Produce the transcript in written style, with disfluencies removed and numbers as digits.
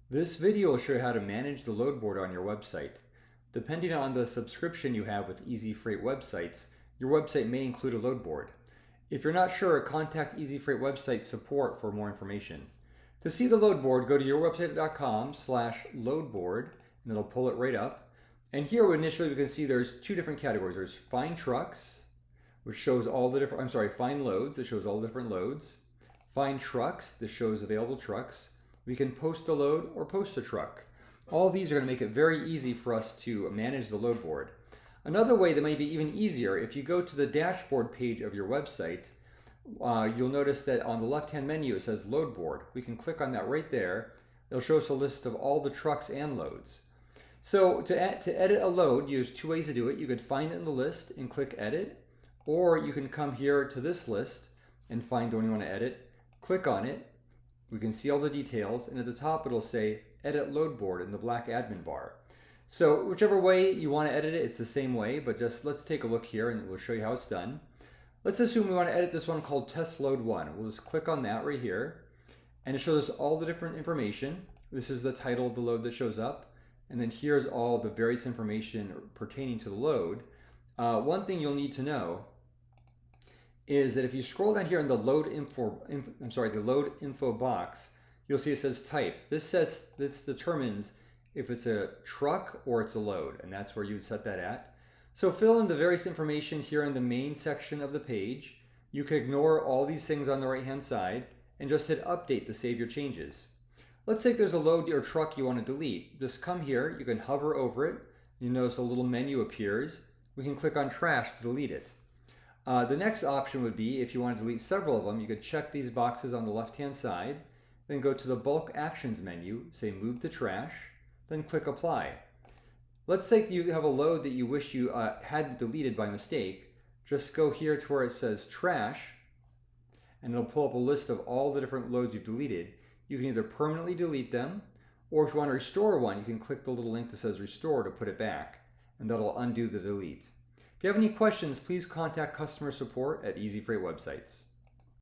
This video will show you how to manage the load board on your website. Depending on the subscription you have with Easy Freight websites, your website may include a load board. If you're not sure, contact Easy Freight website support for more information. To see the load board, go to yourwebsite.com/loadboard and it'll pull it right up. And here initially we can see there's two different categories. There's find trucks, which shows all the different, find loads, that shows all the different loads. Find trucks, that shows available trucks. We can post a load or post a truck. All these are going to make it very easy for us to manage the load board. Another way that might be even easier, if you go to the dashboard page of your website, you'll notice that on the left-hand menu it says load board. We can click on that right there. It'll show us a list of all the trucks and loads. So to edit a load, there's two ways to do it. You could find it in the list and click edit, or you can come here to this list and find the one you want to edit, click on it. We can see all the details, and at the top it'll say edit load board in the black admin bar. So whichever way you want to edit it, it's the same way, but just let's take a look here and we'll show you how it's done. Let's assume we want to edit this one called test load 1. We'll just click on that right here, and it shows us all the different information. This is the title of the load that shows up, and then here's all the various information pertaining to the load. One thing you'll need to know is that if you scroll down here in the load info box, you'll see it says type. This determines if it's a truck or it's a load, and that's where you would set that at. So fill in the various information here in the main section of the page. You can ignore all these things on the right hand side and just hit update to save your changes. Let's say there's a load or truck you want to delete. Just come here, you can hover over it. You notice a little menu appears. We can click on trash to delete it. The next option would be, if you want to delete several of them, you could check these boxes on the left-hand side, then go to the bulk actions menu, say move to trash, then click apply. Let's say you have a load that you wish you hadn't deleted by mistake. Just go here to where it says trash, and it'll pull up a list of all the different loads you've deleted. You can either permanently delete them, or if you want to restore one, you can click the little link that says restore to put it back, and that'll undo the delete. If you have any questions, please contact customer support at Easy Freight Websites.